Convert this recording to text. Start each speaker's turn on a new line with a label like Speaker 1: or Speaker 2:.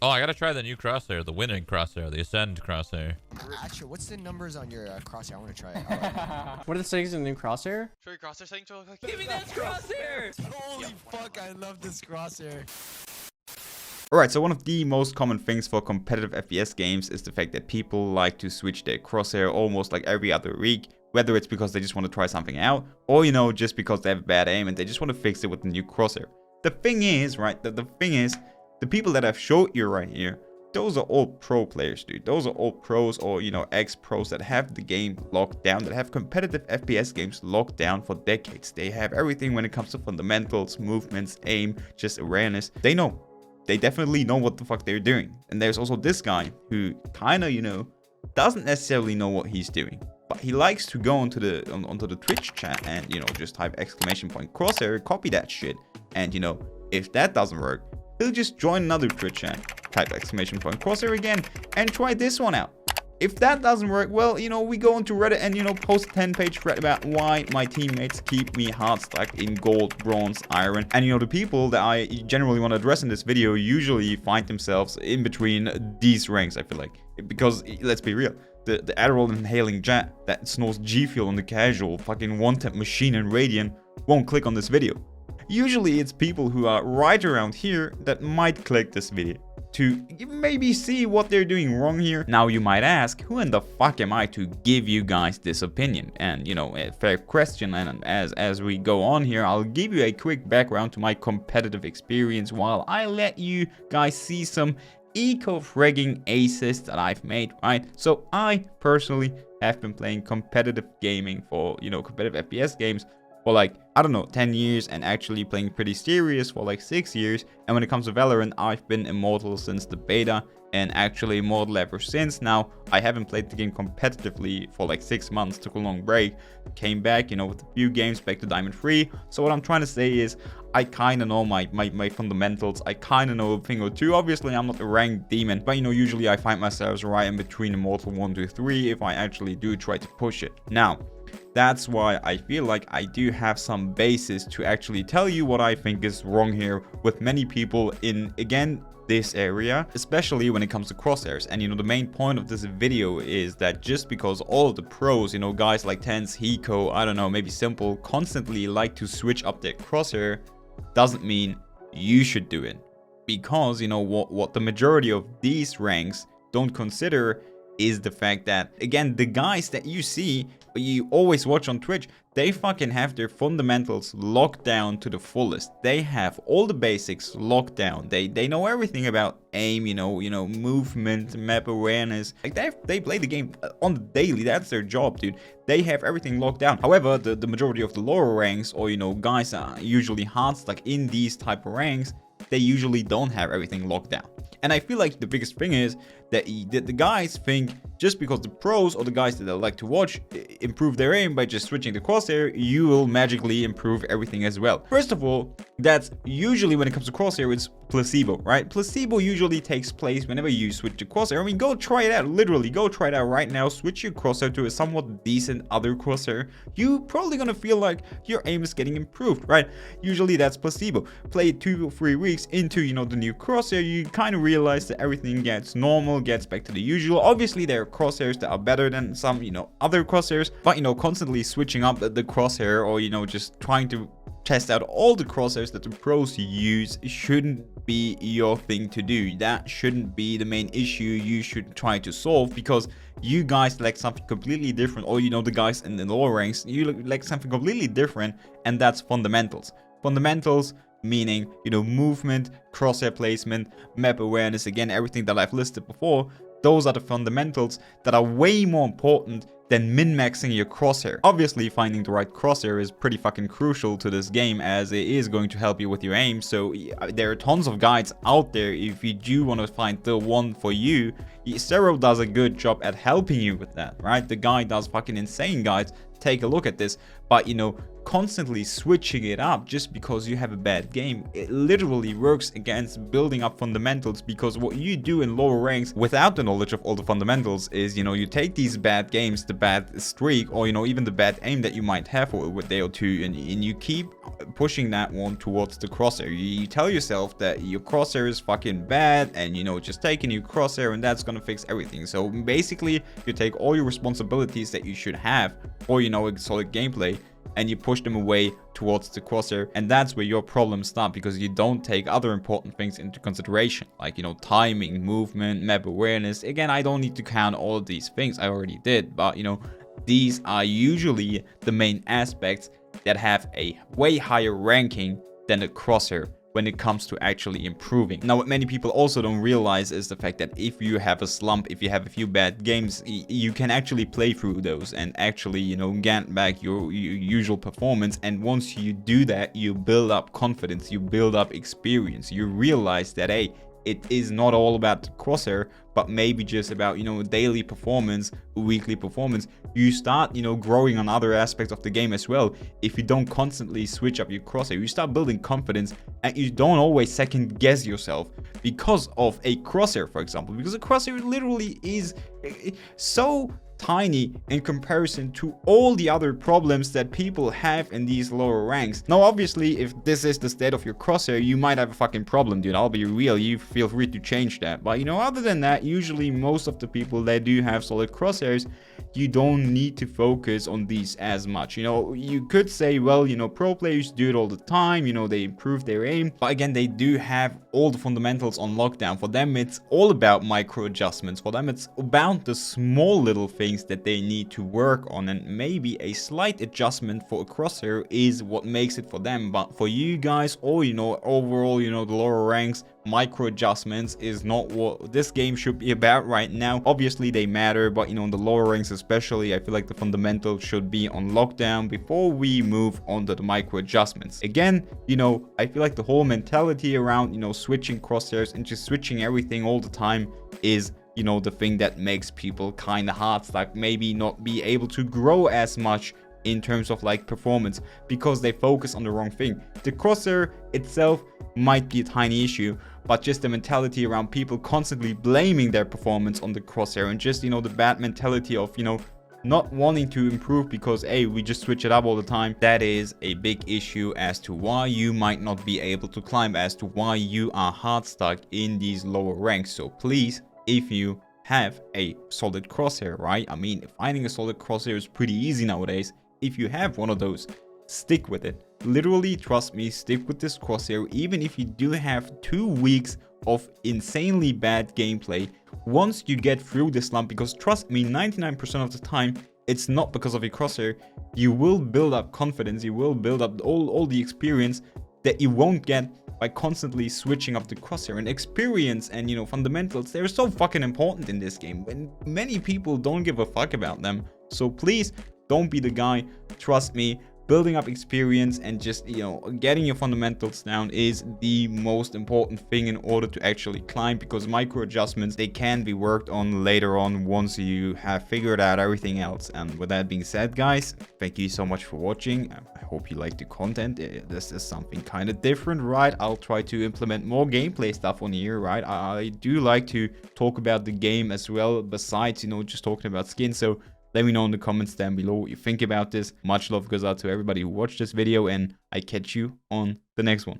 Speaker 1: Oh, I gotta try the new crosshair, the winning crosshair, the ascend crosshair.
Speaker 2: Actually, what's the numbers on your crosshair? I want to try it.
Speaker 3: What are the settings in the new crosshair?
Speaker 4: Show your crosshair settings real quick.
Speaker 5: Give me that crosshair!
Speaker 2: Holy fuck, I love this crosshair.
Speaker 6: Alright, so one of the most common things for competitive FPS games is the fact that people like to switch their crosshair almost like every other week. Whether it's because they just want to try something out, or you know, just because they have bad aim and they just want to fix it with the new crosshair. The thing is, right, the thing is, the people that I've showed you right here, those are all pro players, dude. Those are all pros or, you know, ex-pros that have the game locked down, that have competitive FPS games locked down for decades. They have everything when it comes to fundamentals, movements, aim, just awareness. They know. They definitely know what the fuck they're doing. And there's also this guy who kind of, you know, doesn't necessarily know what he's doing. But he likes to go onto the Twitch chat and, you know, just type !crosshair, copy that shit. And, you know, if that doesn't work, he'll just join another Twitch chat, type !crosshair again, and try this one out. If that doesn't work, well, you know, we go onto Reddit and, you know, post a 10-page thread about why my teammates keep me hard stuck in gold, bronze, iron. And, you know, the people that I generally want to address in this video usually find themselves in between these ranks, I feel like. Because, let's be real, the Adderall inhaling jet that snores G Fuel on the casual fucking one-tap machine and Radiant won't click on this video. Usually it's people who are right around here that might click this video to maybe see what they're doing wrong here. Now you might ask, who in the fuck am I to give you guys this opinion? And you know, a fair question, and as we go on here, I'll give you a quick background to my competitive experience while I let you guys see some eco-fragging aces that I've made, right? So I personally have been playing competitive gaming for, you know, competitive FPS games for like, I don't know, 10 years, and actually playing pretty serious for like 6 years. And when it comes to Valorant, I've been immortal since the beta, and actually immortal ever since. Now, I haven't played the game competitively for like 6 months, took a long break, came back, you know, with a few games, back to Diamond 3. So what I'm trying to say is, I kind of know my fundamentals, I kind of know a thing or two. Obviously, I'm not a ranked demon, but you know, usually I find myself right in between immortal 1 to 3 if I actually do try to push it. Now, that's why I feel like I do have some basis to actually tell you what I think is wrong here with many people in, again, this area, especially when it comes to crosshairs. And you know, the main point of this video is that just because all of the pros, you know, guys like Tense, Hiko, I don't know, maybe Simple, constantly like to switch up their crosshair, doesn't mean you should do it. Because, you know, what the majority of these ranks don't consider is the fact that, again, the guys that you see, you always watch on Twitch, they fucking have their fundamentals locked down to the fullest. They have all the basics locked down. They know everything about aim, you know, movement, map awareness. Like they play the game on the daily. That's their job, dude. They have everything locked down. However, the majority of the lower ranks, or you know, guys are usually hard stuck in these type of ranks, they usually don't have everything locked down. And I feel like the biggest thing is that the guys think just because the pros or the guys that I like to watch improve their aim by just switching the crosshair, you will magically improve everything as well. First of all, that's usually when it comes to crosshair, it's placebo, right? Placebo usually takes place whenever you switch the crosshair. I mean, go try it out. Literally, go try it out right now. Switch your crosshair to a somewhat decent other crosshair. You're probably gonna feel like your aim is getting improved, right? Usually that's placebo. Play it 2 or 3 weeks into, you know, the new crosshair, you kind of realize that everything gets normal, gets back to the usual. Obviously, there are crosshairs that are better than some, you know, other crosshairs, but you know, constantly switching up the crosshair, or you know, just trying to test out all the crosshairs that the pros use shouldn't be your thing to do. That shouldn't be the main issue you should try to solve, because you guys like something completely different, or you know, the guys in the lower ranks, you like something completely different, and that's fundamentals. Fundamentals meaning, you know, movement, crosshair placement, map awareness, again, everything that I've listed before. Those are the fundamentals that are way more important than min-maxing your crosshair. Obviously, finding the right crosshair is pretty fucking crucial to this game, as it is going to help you with your aim. So there are tons of guides out there if you do want to find the one for you. Zero does a good job at helping you with that, right? The guy does fucking insane guides. Take a look at this. But, you know, constantly switching it up just because you have a bad game, it literally works against building up fundamentals, because what you do in lower ranks without the knowledge of all the fundamentals is, you know, you take these bad games, the bad streak, or, you know, even the bad aim that you might have for a day or two, and you keep pushing that one towards the crosshair. You tell yourself that your crosshair is fucking bad, and, you know, just take a new crosshair and that's gonna fix everything. So basically you take all your responsibilities that you should have for, you know, a solid gameplay, and you push them away towards the crosshair, and that's where your problems start, because you don't take other important things into consideration, like, you know, timing, movement, map awareness. Again, I don't need to count all of these things, I already did, but, you know, these are usually the main aspects that have a way higher ranking than the crosshair when it comes to actually improving. Now, what many people also don't realize is the fact that if you have a slump, if you have a few bad games, you can actually play through those and actually, you know, get back your usual performance. And once you do that, you build up confidence, you build up experience, you realize that, hey, it is not all about the crosshair, but maybe just about, you know, daily performance, weekly performance. You start, you know, growing on other aspects of the game as well. If you don't constantly switch up your crosshair, you start building confidence, and you don't always second guess yourself because of a crosshair, for example, because a crosshair literally is so tiny in comparison to all the other problems that people have in these lower ranks. Now, obviously, if this is the state of your crosshair, you might have a fucking problem, dude. I'll be real. You feel free to change that. But, you know, other than that, usually most of the people that do have solid crosshairs, you don't need to focus on these as much. You know, you could say, well, you know, pro players do it all the time. You know, they improve their aim. But again, they do have all the fundamentals on lockdown. For them, it's all about micro adjustments. For them, it's about the small little things that they need to work on, and maybe a slight adjustment for a crosshair is what makes it for them. But for you guys, or, you know, overall, you know, the lower ranks, micro adjustments is not what this game should be about right now. Obviously they matter, but, you know, in the lower ranks especially, I feel like the fundamentals should be on lockdown before we move on to the micro adjustments. Again, you know, I feel like the whole mentality around, you know, switching crosshairs and just switching everything all the time is, you know, the thing that makes people kind of hard stuck, maybe not be able to grow as much in terms of like performance, because they focus on the wrong thing. The crosshair itself might be a tiny issue, but just the mentality around people constantly blaming their performance on the crosshair, and just, you know, the bad mentality of, you know, not wanting to improve because, hey, we just switch it up all the time. That is a big issue as to why you might not be able to climb, as to why you are hard stuck in these lower ranks. So please, if you have a solid crosshair, right? I mean, finding a solid crosshair is pretty easy nowadays. If you have one of those, stick with it. Literally, trust me, stick with this crosshair. Even if you do have 2 weeks of insanely bad gameplay, once you get through this slump, because trust me, 99% of the time, it's not because of your crosshair, you will build up confidence, you will build up all the experience that you won't get by constantly switching up the crosshair. And experience and, you know, fundamentals, they're so fucking important in this game, and many people don't give a fuck about them. So please don't be the guy. Trust me, building up experience and just, you know, getting your fundamentals down is the most important thing in order to actually climb, because micro adjustments, they can be worked on later on once you have figured out everything else. And with that being said, guys, thank you so much for watching. I hope you like the content. This is something kind of different, right? I'll try to implement more gameplay stuff on here, right? I do like to talk about the game as well, besides, you know, just talking about skins. So let me know in the comments down below what you think about this. Much love goes out to everybody who watched this video, and I catch you on the next one.